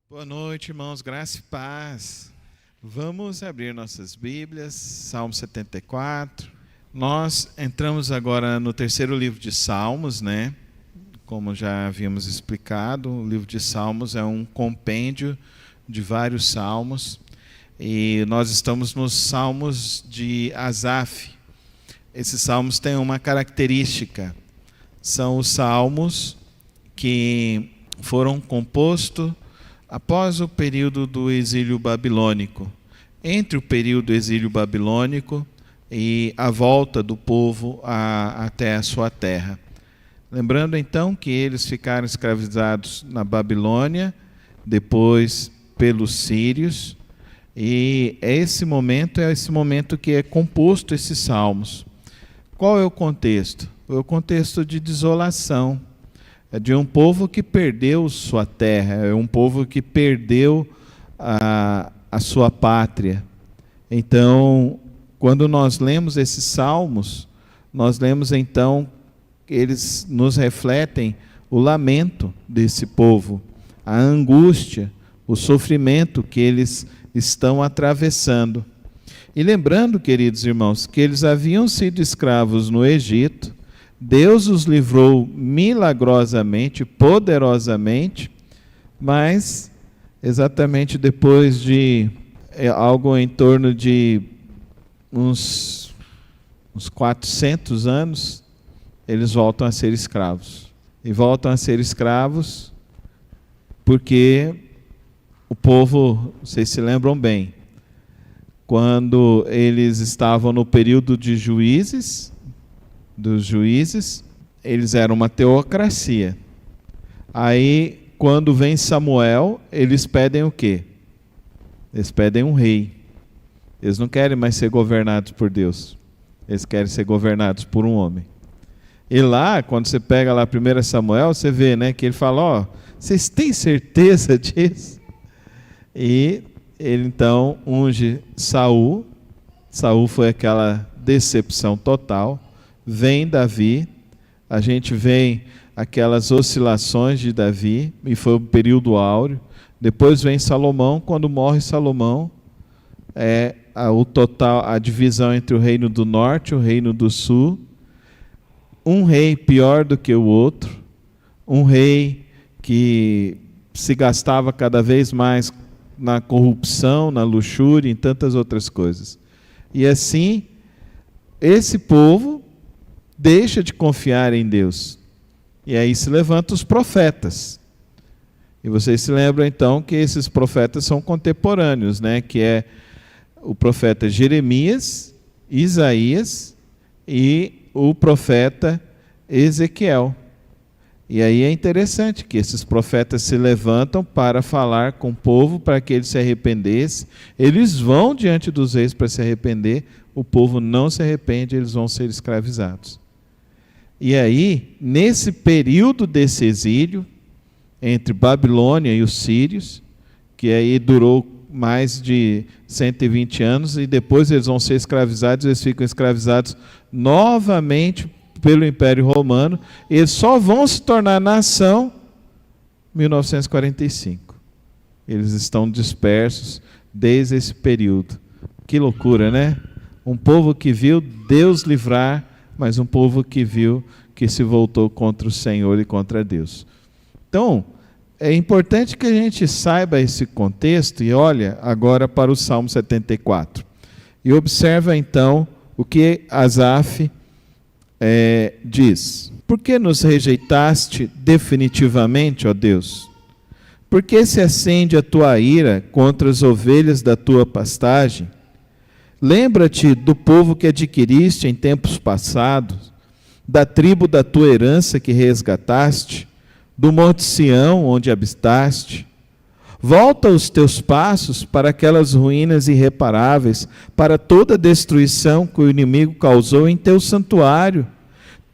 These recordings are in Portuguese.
Boa noite, irmãos, graça e paz. Vamos abrir nossas Bíblias, Salmo 74. Nós entramos agora no terceiro livro de Salmos, né? Como já havíamos explicado, o livro de Salmos é um compêndio de vários salmos. E nós estamos nos Salmos de Asaf. Esses salmos têm uma característica. São os salmos que foram compostos após o período do exílio babilônico. Entre o período do exílio babilônico e a volta do povo até a sua terra. Lembrando então que eles ficaram escravizados na Babilônia, depois pelos sírios, e esse momento que é composto esses salmos. Qual é o contexto? É o contexto de desolação. É de um povo que perdeu sua terra, é um povo que perdeu a sua pátria. Então, quando nós lemos esses salmos, nós lemos então, eles nos refletem o lamento desse povo, a angústia, o sofrimento que eles estão atravessando. E lembrando, queridos irmãos, que eles haviam sido escravos no Egito, Deus os livrou milagrosamente, poderosamente, mas exatamente depois de algo em torno de uns 400 anos, eles voltam a ser escravos. E voltam a ser escravos porque o povo, vocês se lembram bem, quando eles estavam no período de dos juízes, eles eram uma teocracia. Aí, quando vem Samuel, eles pedem o quê? Eles pedem um rei. Eles não querem mais ser governados por Deus. Eles querem ser governados por um homem. E lá, quando você pega lá 1 Samuel, você vê, né, que ele fala, vocês têm certeza disso? E ele então unge Saul. Saul foi aquela decepção total. Vem Davi, a gente vê aquelas oscilações de Davi, e foi um período áureo. Depois vem Salomão. Quando morre Salomão, a divisão entre o reino do norte e o reino do sul. Um rei pior do que o outro, um rei que se gastava cada vez mais na corrupção, na luxúria, em tantas outras coisas. E assim, esse povo deixa de confiar em Deus. E aí se levantam os profetas. E vocês se lembram então que esses profetas são contemporâneos, né? Que é o profeta Jeremias, Isaías e o profeta Ezequiel. E aí é interessante que esses profetas se levantam para falar com o povo, para que ele se arrependesse. Eles vão diante dos reis para se arrepender, o povo não se arrepende, eles vão ser escravizados. E aí, nesse período desse exílio, entre Babilônia e os sírios, que aí durou mais de 120 anos, e depois eles vão ser escravizados, eles ficam escravizados novamente pelo Império Romano, eles só vão se tornar nação em 1945. Eles estão dispersos desde esse período. Que loucura, né? Um povo que viu Deus livrar, mas um povo que viu que se voltou contra o Senhor e contra Deus. Então, é importante que a gente saiba esse contexto e olha agora para o Salmo 74. E observa então o que Asaf diz. Por que nos rejeitaste definitivamente, ó Deus? Por que se acende a tua ira contra as ovelhas da tua pastagem? Lembra-te do povo que adquiriste em tempos passados, da tribo da tua herança que resgataste, do monte Sião onde habitaste. Volta os teus passos para aquelas ruínas irreparáveis, para toda a destruição que o inimigo causou em teu santuário.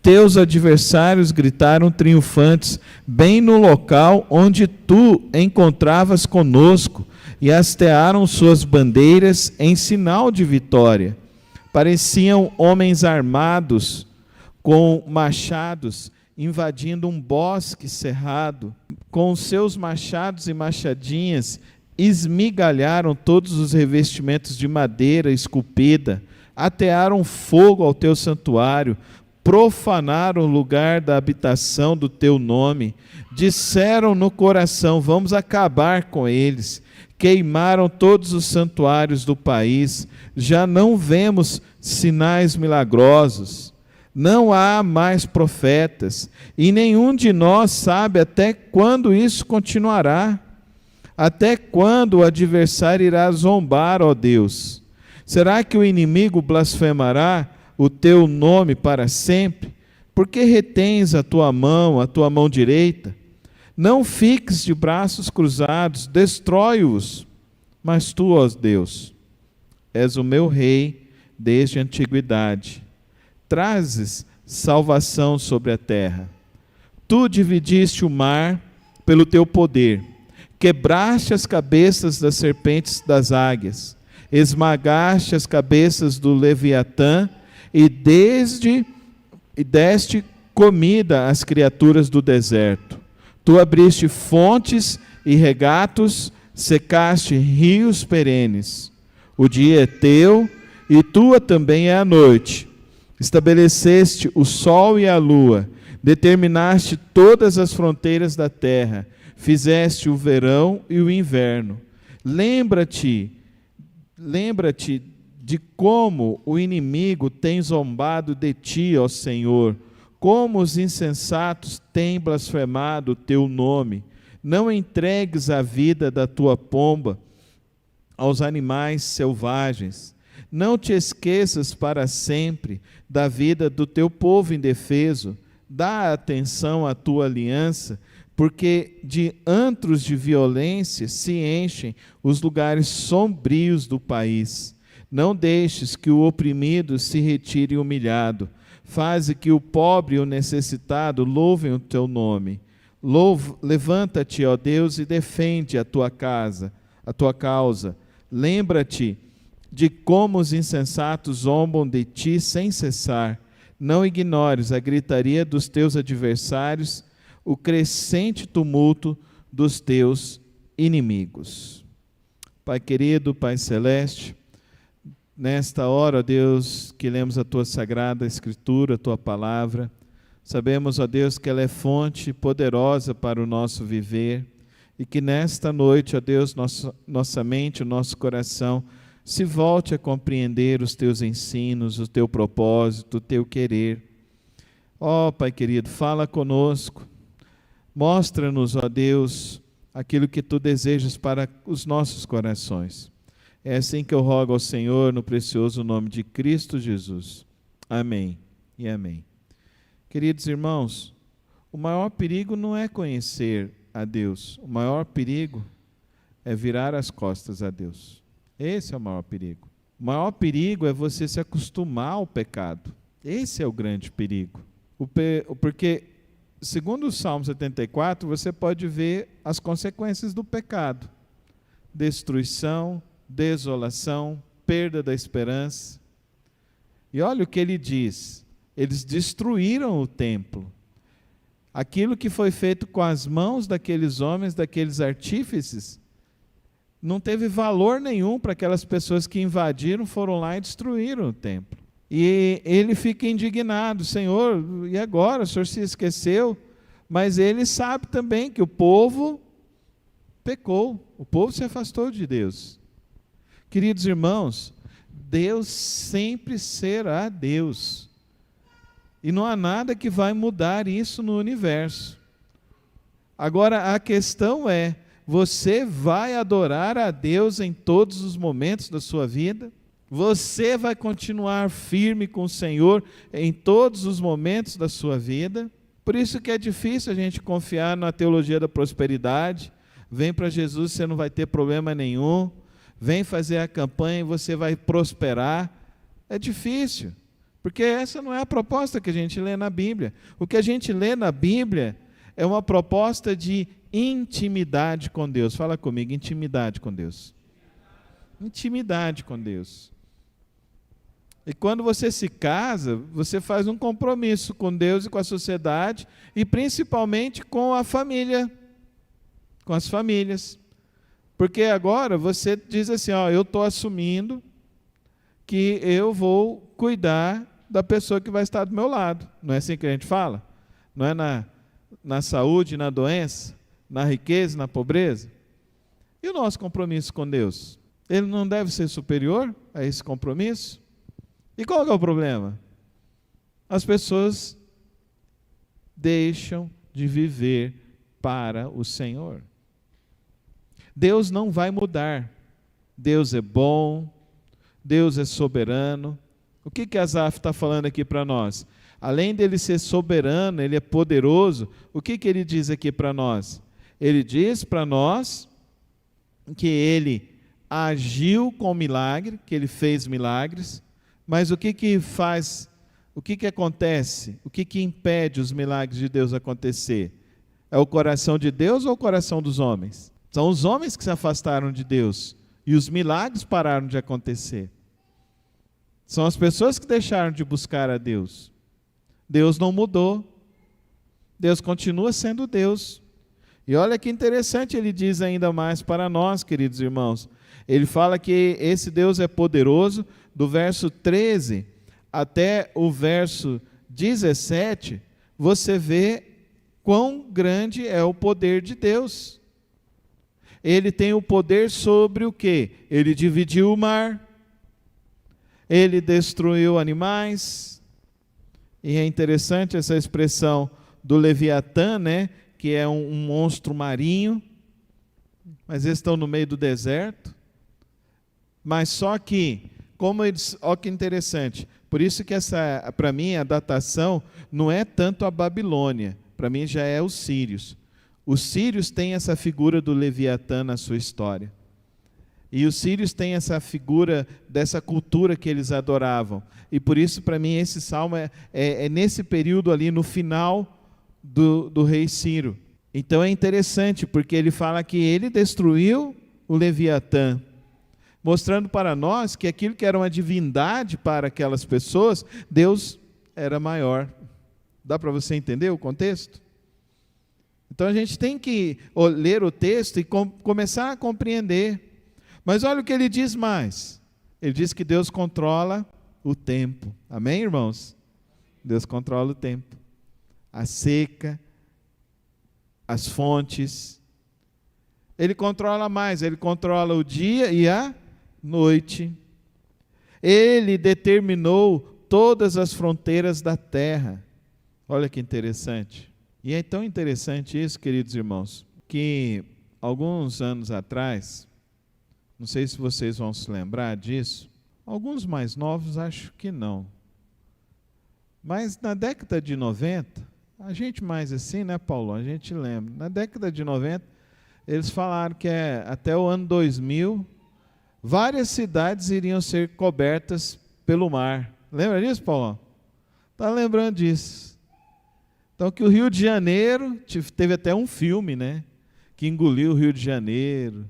Teus adversários gritaram triunfantes, bem no local onde tu encontravas conosco, e hastearam suas bandeiras em sinal de vitória. Pareciam homens armados com machados, invadindo um bosque cerrado. com os seus machados e machadinhas, esmigalharam todos os revestimentos de madeira esculpida, atearam fogo ao teu santuário, profanaram o lugar da habitação do teu nome, disseram no coração: vamos acabar com eles. Queimaram todos os santuários do país, já não vemos sinais milagrosos, não há mais profetas, e nenhum de nós sabe até quando isso continuará. Até quando o adversário irá zombar, ó Deus? Será que o inimigo blasfemará o teu nome para sempre? Por que retens a tua mão direita? Não fiques de braços cruzados, destrói-os. Mas tu, ó Deus, és o meu rei desde a antiguidade. Trazes salvação sobre a terra. Tu dividiste o mar pelo teu poder. Quebraste as cabeças das serpentes das águias. Esmagaste as cabeças do Leviatã e deste comida às criaturas do deserto. Tu abriste fontes e regatos, secaste rios perenes. O dia é teu e tua também é a noite. Estabeleceste o sol e a lua, determinaste todas as fronteiras da terra, fizeste o verão e o inverno. Lembra-te de como o inimigo tem zombado de ti, ó Senhor, como os insensatos têm blasfemado o teu nome. Não entregues a vida da tua pomba aos animais selvagens. Não te esqueças para sempre da vida do teu povo indefeso. Dá atenção à tua aliança, porque de antros de violência se enchem os lugares sombrios do país. Não deixes que o oprimido se retire humilhado. Faze que o pobre e o necessitado louvem o teu nome. Levanta-te, ó Deus, e defende a tua causa. Lembra-te de como os insensatos zombam de ti sem cessar. Não ignores a gritaria dos teus adversários, o crescente tumulto dos teus inimigos. Pai querido, Pai celeste, nesta hora, ó Deus, que lemos a Tua Sagrada Escritura, a Tua Palavra, sabemos, ó Deus, que ela é fonte poderosa para o nosso viver e que nesta noite, ó Deus, nossa mente, o nosso coração se volte a compreender os Teus ensinos, o Teu propósito, o Teu querer. Ó Pai querido, fala conosco, mostra-nos, ó Deus, aquilo que Tu desejas para os nossos corações. É assim que eu rogo ao Senhor, no precioso nome de Cristo Jesus. Amém e amém. Queridos irmãos, o maior perigo não é conhecer a Deus. O maior perigo é virar as costas a Deus. Esse é o maior perigo. O maior perigo é você se acostumar ao pecado. Esse é o grande perigo. Porque, segundo o Salmo 74, você pode ver as consequências do pecado. Destruição, desolação, perda da esperança. E olha o que ele diz: eles destruíram o templo. Aquilo que foi feito com as mãos daqueles homens, daqueles artífices, não teve valor nenhum para aquelas pessoas que invadiram, foram lá e destruíram o templo. E ele fica indignado: Senhor, e agora? O Senhor se esqueceu? Mas ele sabe também que o povo pecou, o povo se afastou de Deus. Queridos irmãos, Deus sempre será Deus. E não há nada que vai mudar isso no universo. Agora, a questão é, você vai adorar a Deus em todos os momentos da sua vida? Você vai continuar firme com o Senhor em todos os momentos da sua vida? Por isso que é difícil a gente confiar na teologia da prosperidade. Vem para Jesus, você não vai ter problema nenhum. Vem fazer a campanha e você vai prosperar. É difícil, porque essa não é a proposta que a gente lê na Bíblia. O que a gente lê na Bíblia é uma proposta de intimidade com Deus. Fala comigo, intimidade com Deus. Intimidade com Deus. E quando você se casa, você faz um compromisso com Deus e com a sociedade, e principalmente com a família. com as famílias. Porque agora você diz assim, ó, eu estou assumindo que eu vou cuidar da pessoa que vai estar do meu lado. Não é assim que a gente fala? Não é na saúde, na doença, na riqueza, na pobreza? E o nosso compromisso com Deus? Ele não deve ser superior a esse compromisso? E qual é o problema? As pessoas deixam de viver para o Senhor. Deus não vai mudar. Deus é bom, Deus é soberano. O que Asaf está falando aqui para nós? Além dele ser soberano, ele é poderoso. O que ele diz aqui para nós? Ele diz para nós que ele agiu com milagre, que ele fez milagres, mas o que faz, o que acontece? O que impede os milagres de Deus acontecer? É o coração de Deus ou o coração dos homens? São os homens que se afastaram de Deus e os milagres pararam de acontecer. São as pessoas que deixaram de buscar a Deus. Deus não mudou. Deus continua sendo Deus. E olha que interessante, ele diz ainda mais para nós, queridos irmãos. Ele fala que esse Deus é poderoso, do verso 13 até o verso 17, você vê quão grande é o poder de Deus. Ele tem o poder sobre o quê? Ele dividiu o mar, ele destruiu animais, e é interessante essa expressão do Leviatã, né? Que é um monstro marinho, mas eles estão no meio do deserto. Mas só que, como eles, olha que interessante, por isso que essa, para mim, a datação não é tanto a Babilônia, para mim já é os sírios. Os sírios têm essa figura do Leviatã na sua história. E os sírios têm essa figura dessa cultura que eles adoravam. E por isso, para mim, esse salmo é nesse período ali, no final do rei Ciro. Então é interessante, porque ele fala que ele destruiu o Leviatã, mostrando para nós que aquilo que era uma divindade para aquelas pessoas, Deus era maior. Dá para você entender o contexto? Então a gente tem que ler o texto e começar a compreender. Mas olha o que ele diz mais. Ele diz que Deus controla o tempo. Amém, irmãos? Deus controla o tempo. A seca, as fontes. Ele controla mais, ele controla o dia e a noite. Ele determinou todas as fronteiras da terra. Olha que interessante. E é tão interessante isso, queridos irmãos, que alguns anos atrás, não sei se vocês vão se lembrar disso, alguns mais novos acho que não. Mas na década de 90, a gente mais assim, né, Paulo? A gente lembra. Na década de 90, eles falaram que até o ano 2000, várias cidades iriam ser cobertas pelo mar. Lembra disso, Paulo? Está lembrando disso. Então, que o Rio de Janeiro, teve até um filme, né? Que engoliu o Rio de Janeiro,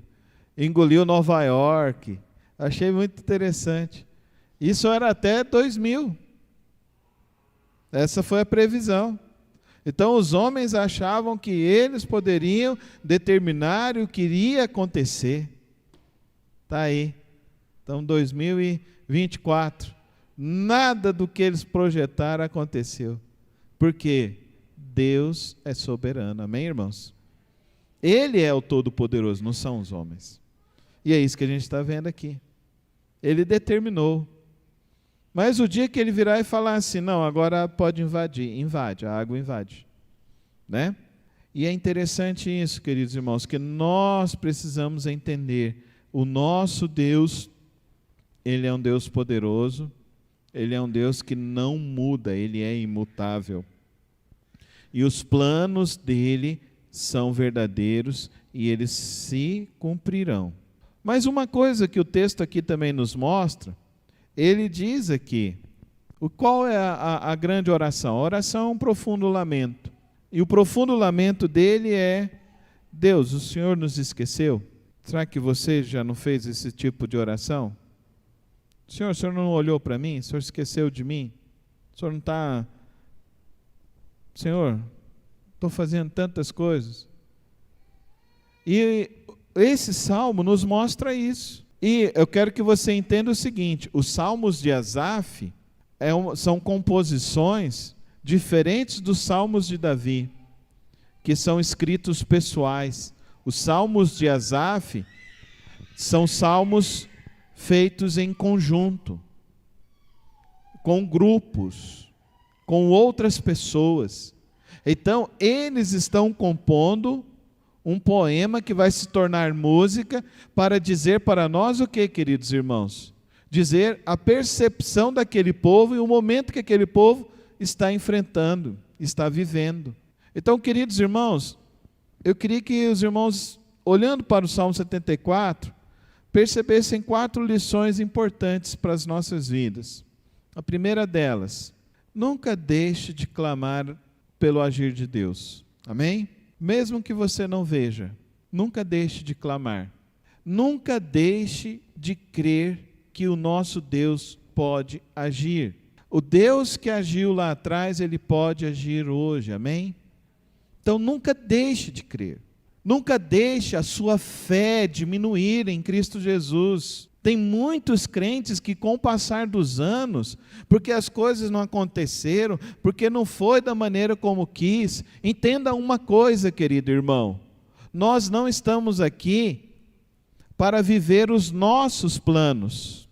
engoliu Nova York. Achei muito interessante. Isso era até 2000. Essa foi a previsão. Então, os homens achavam que eles poderiam determinar o que iria acontecer. Está aí. Então, 2024. Nada do que eles projetaram aconteceu. Por quê? Deus é soberano. Amém, irmãos? Ele é o Todo-Poderoso, não são os homens. E é isso que a gente está vendo aqui. Ele determinou. Mas o dia que ele virar e falar assim, não, agora pode invadir, invade, a água invade. Né? E é interessante isso, queridos irmãos, que nós precisamos entender, o nosso Deus, ele é um Deus poderoso, ele é um Deus que não muda, ele é imutável. E os planos dele são verdadeiros e eles se cumprirão. Mas uma coisa que o texto aqui também nos mostra, ele diz aqui, qual é a grande oração? A oração é um profundo lamento. E o profundo lamento dele é, Deus, o Senhor nos esqueceu? Será que você já não fez esse tipo de oração? O Senhor não olhou para mim? O Senhor esqueceu de mim? O Senhor não está... Senhor, estou fazendo tantas coisas. E esse salmo nos mostra isso. E eu quero que você entenda o seguinte: os salmos de Asaf são composições diferentes dos salmos de Davi, que são escritos pessoais. Os salmos de Asaf são salmos feitos em conjunto, com grupos, com outras pessoas. Então, eles estão compondo um poema que vai se tornar música para dizer para nós o que, queridos irmãos? Dizer a percepção daquele povo e o momento que aquele povo está enfrentando, está vivendo. Então, queridos irmãos, eu queria que os irmãos, olhando para o Salmo 74, percebessem 4 lições importantes para as nossas vidas. A primeira delas: nunca deixe de clamar pelo agir de Deus. Amém? Mesmo que você não veja, nunca deixe de clamar. Nunca deixe de crer que o nosso Deus pode agir. O Deus que agiu lá atrás, Ele pode agir hoje. Amém? Então nunca deixe de crer. Nunca deixe a sua fé diminuir em Cristo Jesus. Tem muitos crentes que, com o passar dos anos, porque as coisas não aconteceram, porque não foi da maneira como quis. Entenda uma coisa, querido irmão: nós não estamos aqui para viver os nossos planos.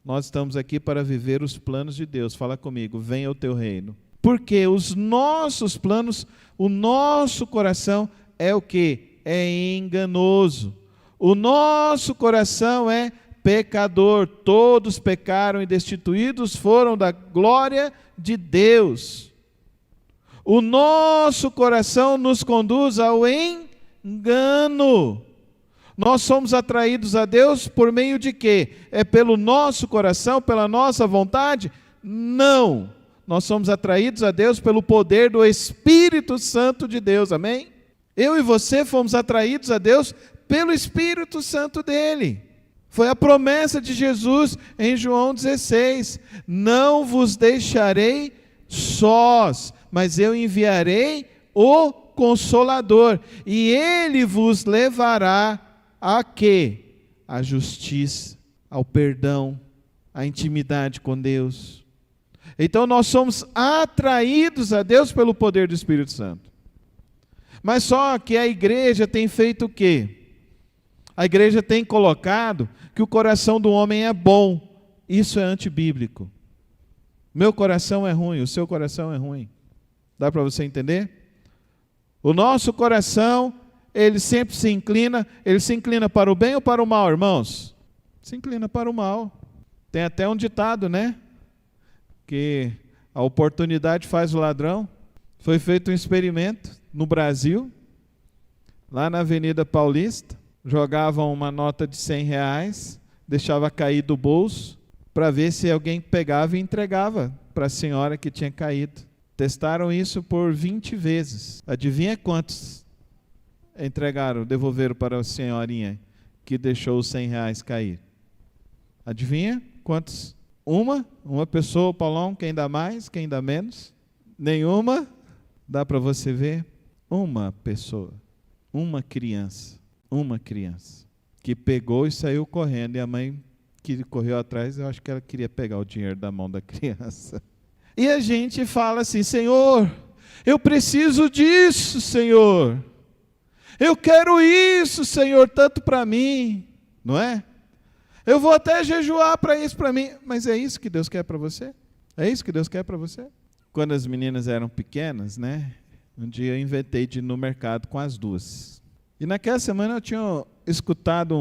Nós estamos aqui para viver os planos de Deus. Fala comigo: venha o teu reino. Porque os nossos planos, o nosso coração é o quê? É enganoso. O nosso coração é pecador. Todos pecaram e destituídos foram da glória de Deus. O nosso coração nos conduz ao engano. Nós somos atraídos a Deus por meio de quê? É pelo nosso coração, pela nossa vontade? Não. Nós somos atraídos a Deus pelo poder do Espírito Santo de Deus. Amém? Eu e você fomos atraídos a Deus pelo Espírito Santo dele. Foi a promessa de Jesus em João 16: não vos deixarei sós, mas eu enviarei o Consolador, e ele vos levará a quê? A justiça, ao perdão, à intimidade com Deus. Então nós somos atraídos a Deus pelo poder do Espírito Santo. Mas só que a igreja tem feito o quê? A igreja tem colocado que o coração do homem é bom. Isso é antibíblico. Meu coração é ruim, o seu coração é ruim. Dá para você entender? O nosso coração, ele sempre se inclina para o bem ou para o mal, irmãos? Se inclina para o mal. Tem até um ditado, né? Que a oportunidade faz o ladrão. Foi feito um experimento no Brasil, lá na Avenida Paulista. Jogavam uma nota de R$100, deixava cair do bolso, para ver se alguém pegava e entregava para a senhora que tinha caído. Testaram isso por 20 vezes. Adivinha quantos entregaram, devolveram para a senhorinha que deixou os R$100 cair? Adivinha quantos? Uma pessoa, Paulão, quem dá mais, quem dá menos? Nenhuma. Dá para você ver? Uma pessoa, uma criança, que pegou e saiu correndo, e a mãe que correu atrás, eu acho que ela queria pegar o dinheiro da mão da criança. E a gente fala assim: Senhor, eu preciso disso, Senhor. Eu quero isso, Senhor, tanto para mim, não é? Eu vou até jejuar para isso para mim, mas é isso que Deus quer para você? É isso que Deus quer para você? Quando as meninas eram pequenas, né? Um dia eu inventei de ir no mercado com as duas. E naquela semana eu tinha escutado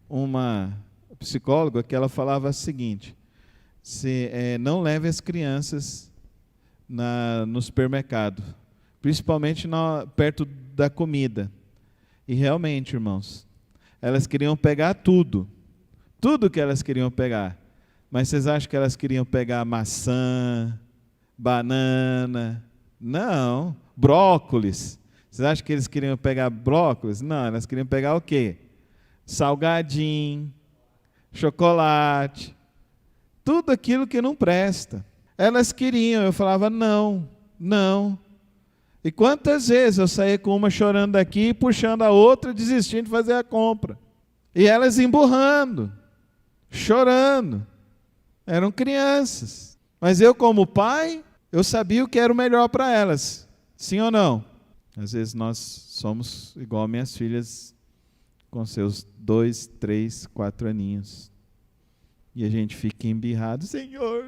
uma psicóloga que ela falava o seguinte: não leve as crianças no supermercado, principalmente perto da comida. E realmente, irmãos, elas queriam pegar tudo que elas queriam pegar. Mas vocês acham que elas queriam pegar maçã, banana? Não. Brócolis. Vocês acham que eles queriam pegar brócolis? Não, elas queriam pegar o quê? Salgadinho, chocolate, tudo aquilo que não presta. Elas queriam, eu falava não. E quantas vezes eu saía com uma chorando daqui, puxando a outra, desistindo de fazer a compra. E elas emburrando, chorando. Eram crianças. Mas eu, como pai, eu sabia o que era o melhor para elas. Sim ou não? Às vezes nós somos igual minhas filhas, com seus 2, 3, 4 aninhos. E a gente fica embirrado, Senhor,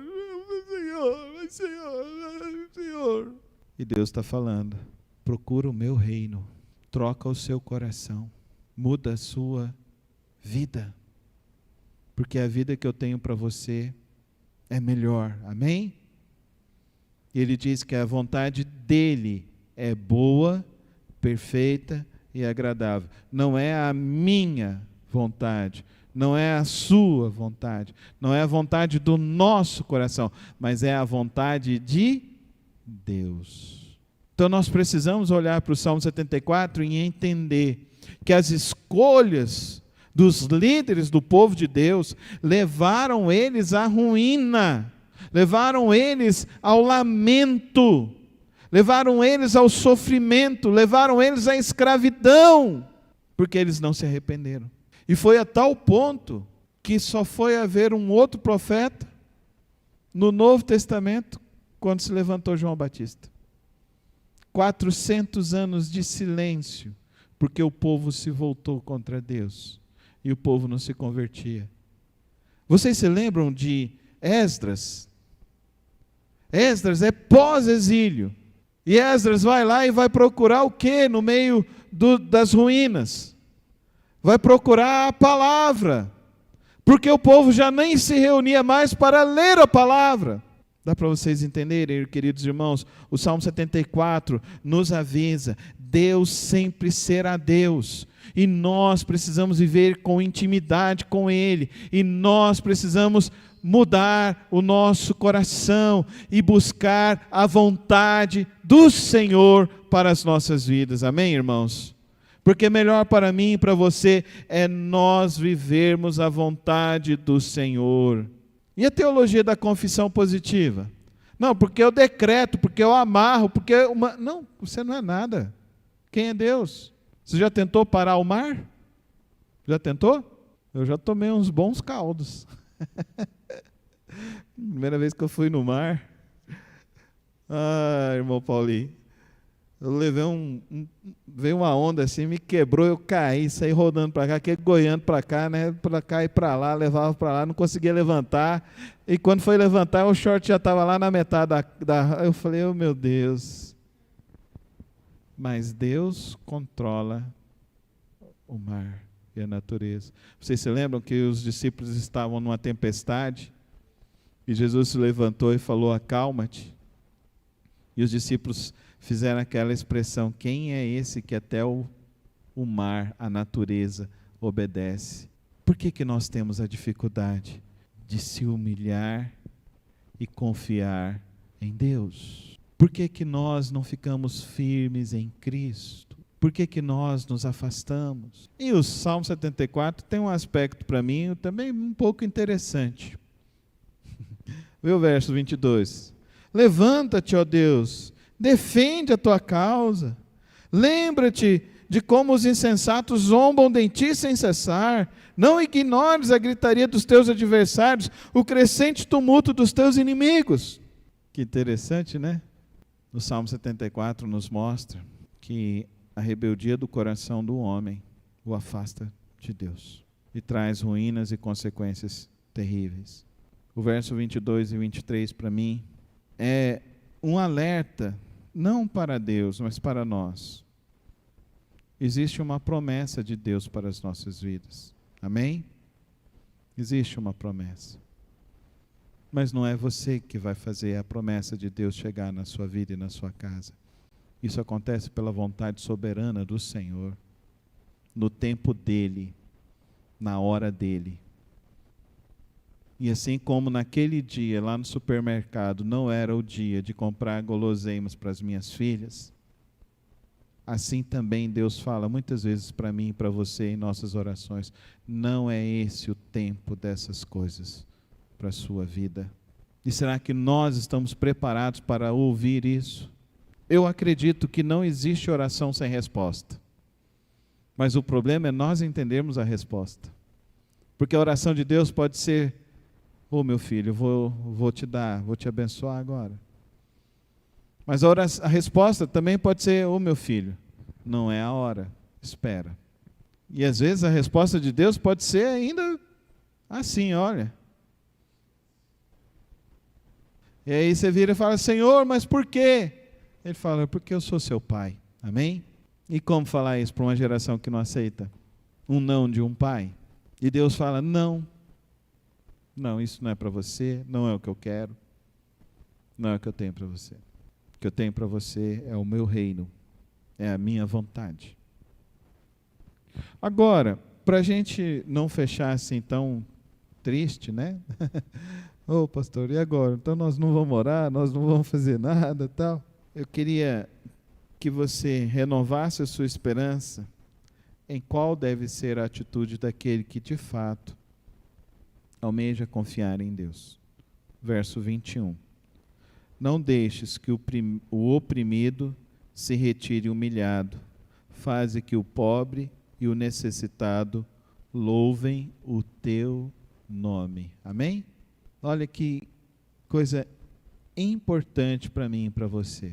Senhor, Senhor, Senhor. E Deus está falando, procura o meu reino, troca o seu coração, muda a sua vida. Porque a vida que eu tenho para você é melhor, amém? E ele diz que a vontade dele é boa, perfeita e agradável. Não é a minha vontade, não é a sua vontade, não é a vontade do nosso coração, mas é a vontade de Deus. Então nós precisamos olhar para o Salmo 74 e entender que as escolhas dos líderes do povo de Deus levaram eles à ruína, levaram eles ao lamento, levaram eles ao sofrimento, levaram eles à escravidão, porque eles não se arrependeram. E foi a tal ponto que só foi haver um outro profeta no Novo Testamento quando se levantou João Batista. 400 anos de silêncio, porque o povo se voltou contra Deus e o povo não se convertia. Vocês se lembram de Esdras? Esdras é pós-exílio. E Esdras vai lá e vai procurar o quê no meio das ruínas? Vai procurar a palavra, porque o povo já nem se reunia mais para ler a palavra. Dá para vocês entenderem, queridos irmãos? O Salmo 74 nos avisa, Deus sempre será Deus, e nós precisamos viver com intimidade com Ele, e nós precisamos mudar o nosso coração e buscar a vontade do Senhor para as nossas vidas, amém, irmãos? Porque melhor para mim e para você é nós vivermos a vontade do Senhor. E a teologia da confissão positiva? Não, porque eu decreto, porque eu amarro, porque... Não, você não é nada. Quem é Deus? Você já tentou parar o mar? Já tentou? Eu já tomei uns bons caldos. Primeira vez que eu fui no mar. Ah, irmão Paulinho. Eu levei veio uma onda assim, me quebrou, eu caí, saí rodando para cá, aquele goiando para cá, né, para cá e para lá, levava para lá, não conseguia levantar, e quando foi levantar, o short já estava lá na metade eu falei, oh meu Deus, mas Deus controla o mar e a natureza. Vocês se lembram que os discípulos estavam numa tempestade, e Jesus se levantou e falou, acalma-te, e os discípulos fizeram aquela expressão, quem é esse que até o mar, a natureza, obedece? Por que nós temos a dificuldade de se humilhar e confiar em Deus? Por que nós não ficamos firmes em Cristo? Por que nós nos afastamos? E o Salmo 74 tem um aspecto para mim também um pouco interessante. Vê o verso 22. Levanta-te, ó Deus, defende a tua causa. Lembra-te de como os insensatos zombam de ti sem cessar. Não ignores a gritaria dos teus adversários, o crescente tumulto dos teus inimigos. Que interessante, né? O Salmo 74 nos mostra que a rebeldia do coração do homem o afasta de Deus e traz ruínas e consequências terríveis. O verso 22 e 23 para mim é um alerta, não para Deus, mas para nós. Existe uma promessa de Deus para as nossas vidas. Amém? Existe uma promessa. Mas não é você que vai fazer a promessa de Deus chegar na sua vida e na sua casa. Isso acontece pela vontade soberana do Senhor, no tempo dEle, na hora dEle. E assim como naquele dia, lá no supermercado, não era o dia de comprar guloseimas para as minhas filhas, assim também Deus fala muitas vezes para mim e para você em nossas orações, não é esse o tempo dessas coisas para a sua vida. E será que nós estamos preparados para ouvir isso? Eu acredito que não existe oração sem resposta. Mas o problema é nós entendermos a resposta. Porque a oração de Deus pode ser: ô meu filho, vou te dar, vou te abençoar agora. Mas a resposta também pode ser: ô meu filho, não é a hora, espera. E às vezes a resposta de Deus pode ser ainda assim, olha. E aí você vira e fala: Senhor, mas por quê? Ele fala: porque eu sou seu pai. Amém? E como falar isso para uma geração que não aceita um não de um pai? E Deus fala: não, isso não é para você, não é o que eu quero, não é o que eu tenho para você. O que eu tenho para você é o meu reino, é a minha vontade. Agora, para a gente não fechar assim tão triste, né? Ô pastor, e agora? Então nós não vamos orar, nós não vamos fazer nada, tal. Eu queria que você renovasse a sua esperança em qual deve ser a atitude daquele que de fato almeja confiar em Deus. Verso 21. Não deixes que o oprimido se retire humilhado, faze que o pobre e o necessitado louvem o teu nome. Amém? Olha que coisa importante para mim e para você.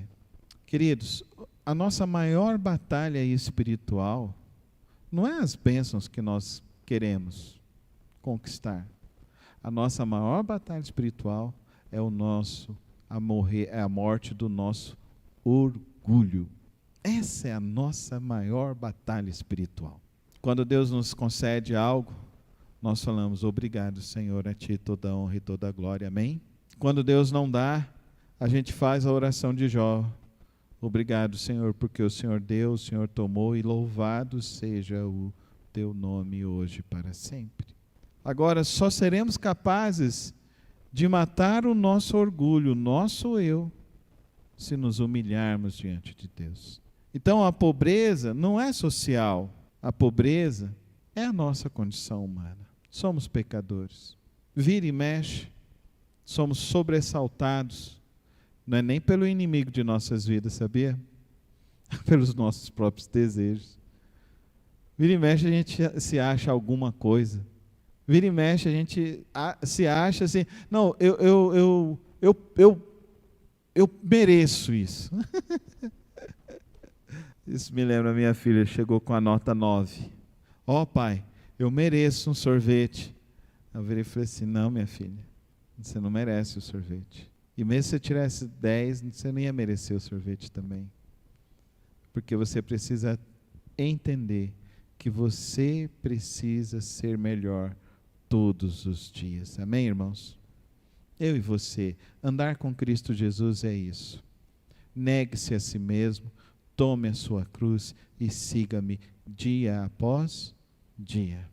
Queridos, a nossa maior batalha espiritual não é as bênçãos que nós queremos conquistar. A nossa maior batalha espiritual é a morte do nosso orgulho. Essa é a nossa maior batalha espiritual. Quando Deus nos concede algo, nós falamos: obrigado, Senhor, a Ti toda a honra e toda a glória. Amém? Quando Deus não dá, a gente faz a oração de Jó: obrigado, Senhor, porque o Senhor deu, o Senhor tomou, e louvado seja o Teu nome hoje e para sempre. Agora, só seremos capazes de matar o nosso orgulho, o nosso eu, se nos humilharmos diante de Deus. Então, a pobreza não é social, a pobreza é a nossa condição humana. Somos pecadores. Vira e mexe, somos sobressaltados, não é nem pelo inimigo de nossas vidas, sabia? Pelos nossos próprios desejos. Vira e mexe, a gente se acha alguma coisa. Vira e mexe, a gente se acha assim: não, eu mereço isso. Isso me lembra, a minha filha chegou com a nota 9. Ó pai, eu mereço um sorvete. Eu virei e falei assim: não, minha filha, você não merece o sorvete. E mesmo se você tivesse 10, você não ia merecer o sorvete também. Porque você precisa entender que você precisa ser melhor todos os dias. Amém, irmãos? Eu e você, andar com Cristo Jesus é isso. Negue-se a si mesmo, tome a sua cruz e siga-me dia após dia.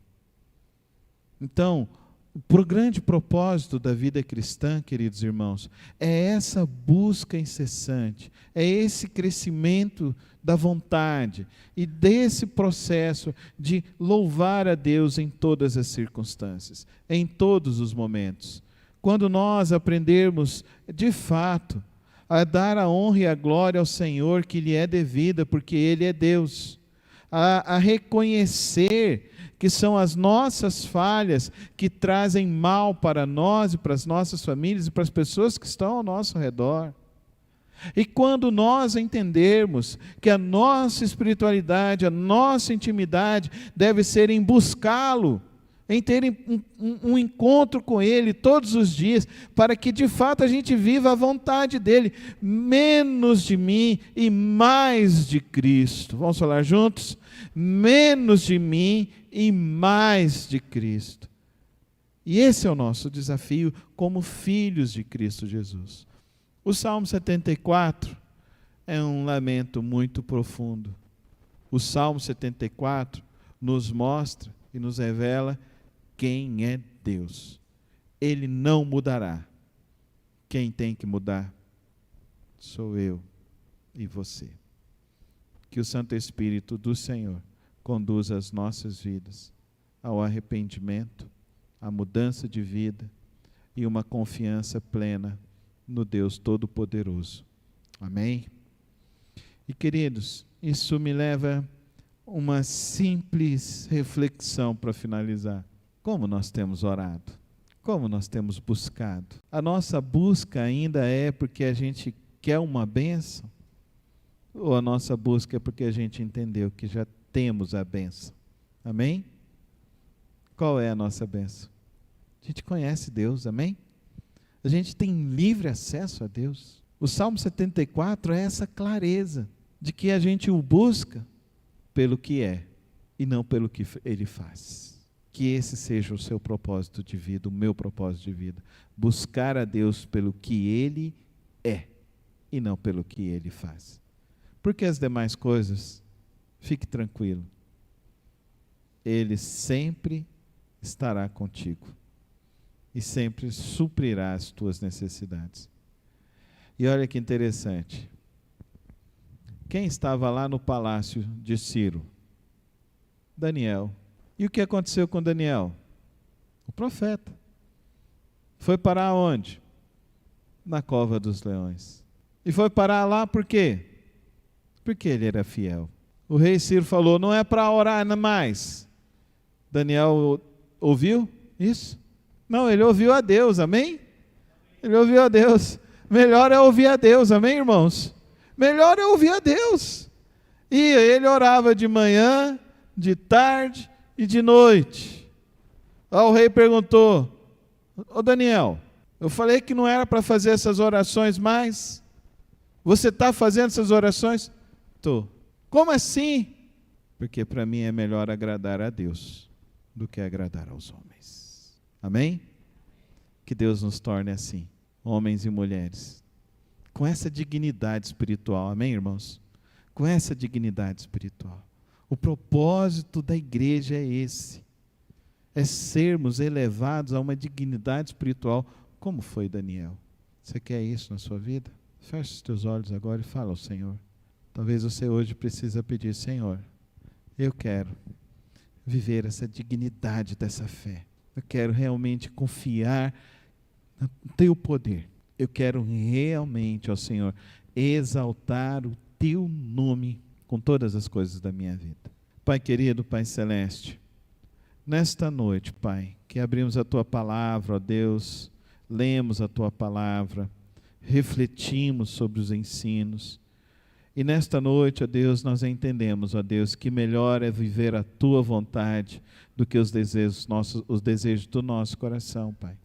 Então, o grande propósito da vida cristã, queridos irmãos, é essa busca incessante, é esse crescimento da vontade e desse processo de louvar a Deus em todas as circunstâncias, em todos os momentos. Quando nós aprendermos, de fato, a dar a honra e a glória ao Senhor que lhe é devida, porque Ele é Deus, a reconhecer que são as nossas falhas que trazem mal para nós e para as nossas famílias e para as pessoas que estão ao nosso redor. E quando nós entendermos que a nossa espiritualidade, a nossa intimidade deve ser em buscá-lo, em ter um encontro com Ele todos os dias, para que de fato a gente viva a vontade dEle, menos de mim e mais de Cristo. Vamos falar juntos? Menos de mim e mais de Cristo. E esse é o nosso desafio como filhos de Cristo Jesus. O Salmo 74 é um lamento muito profundo. O Salmo 74 nos mostra e nos revela quem é Deus. Ele não mudará. Quem tem que mudar sou eu e você. Que o Santo Espírito do Senhor conduza as nossas vidas ao arrependimento, à mudança de vida e uma confiança plena no Deus Todo-Poderoso. Amém? E queridos, isso me leva a uma simples reflexão para finalizar. Como nós temos orado? Como nós temos buscado? A nossa busca ainda é porque a gente quer uma bênção? Ou a nossa busca é porque a gente entendeu que já temos a bênção? Amém? Qual é a nossa bênção? A gente conhece Deus, amém? A gente tem livre acesso a Deus. O Salmo 74 é essa clareza de que a gente o busca pelo que é e não pelo que Ele faz. Que esse seja o seu propósito de vida, o meu propósito de vida. Buscar a Deus pelo que Ele é e não pelo que Ele faz. Porque as demais coisas, fique tranquilo, Ele sempre estará contigo e sempre suprirá as tuas necessidades. E olha que interessante, quem estava lá no palácio de Ciro? Daniel. E o que aconteceu com Daniel? O profeta. Foi parar onde? Na cova dos leões. E foi parar lá por quê? Porque ele era fiel. O rei Ciro falou, não é para orar mais. Daniel ouviu isso? Não, ele ouviu a Deus, amém? Ele ouviu a Deus. Melhor é ouvir a Deus, amém, irmãos? Melhor é ouvir a Deus. E ele orava de manhã, de tarde e de noite. O rei perguntou, ô Daniel, eu falei que não era para fazer essas orações mais. Você está fazendo essas orações? Estou. Como assim? Porque para mim é melhor agradar a Deus do que agradar aos homens. Amém? Que Deus nos torne assim, homens e mulheres, com essa dignidade espiritual. Amém, irmãos? Com essa dignidade espiritual. O propósito da igreja é esse. É sermos elevados a uma dignidade espiritual, como foi Daniel. Você quer isso na sua vida? Feche os teus olhos agora e fala ao Senhor. Talvez você hoje precisa pedir, Senhor, eu quero viver essa dignidade dessa fé. Eu quero realmente confiar no teu poder. Eu quero realmente, ó Senhor, exaltar o teu nome com todas as coisas da minha vida. Pai querido, Pai celeste, nesta noite, Pai, que abrimos a tua palavra, ó Deus, lemos a tua palavra, refletimos sobre os ensinos, e nesta noite, ó Deus, nós entendemos, ó Deus, que melhor é viver a tua vontade do que os desejos do nosso coração, Pai.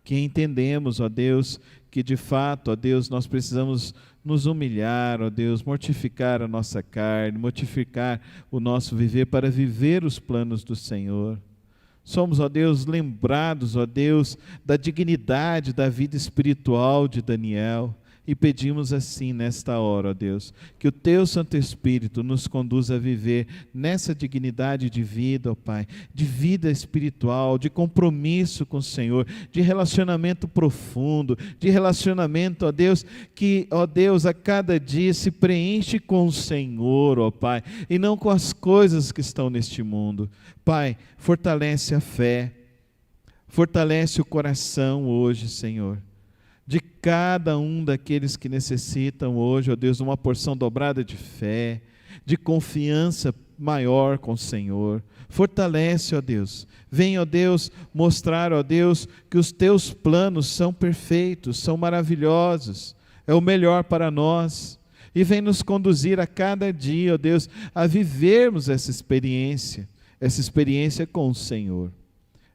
Que entendemos, ó Deus, que de fato, ó Deus, nós precisamos nos humilhar, ó Deus, mortificar a nossa carne, mortificar o nosso viver para viver os planos do Senhor. Somos, ó Deus, lembrados, ó Deus, da dignidade da vida espiritual de Daniel. E pedimos assim nesta hora, ó Deus, que o Teu Santo Espírito nos conduza a viver nessa dignidade de vida, ó Pai, de vida espiritual, de compromisso com o Senhor, de relacionamento profundo, de relacionamento, ó Deus, que, ó Deus, a cada dia se preenche com o Senhor, ó Pai, e não com as coisas que estão neste mundo. Pai, fortalece a fé, fortalece o coração hoje, Senhor, de cada um daqueles que necessitam hoje, ó Deus, uma porção dobrada de fé, de confiança maior com o Senhor. Fortalece, ó Deus. Vem, ó Deus, mostrar, ó Deus, que os teus planos são perfeitos, são maravilhosos, é o melhor para nós. E vem nos conduzir a cada dia, ó Deus, a vivermos essa experiência com o Senhor.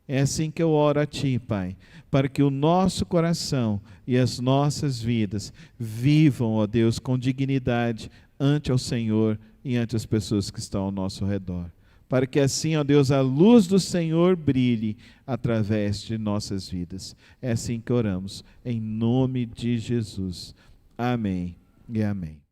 É assim que eu oro a Ti, Pai, para que o nosso coração e as nossas vidas vivam, ó Deus, com dignidade ante ao Senhor e ante as pessoas que estão ao nosso redor. Para que assim, ó Deus, a luz do Senhor brilhe através de nossas vidas. É assim que oramos, em nome de Jesus. Amém e amém.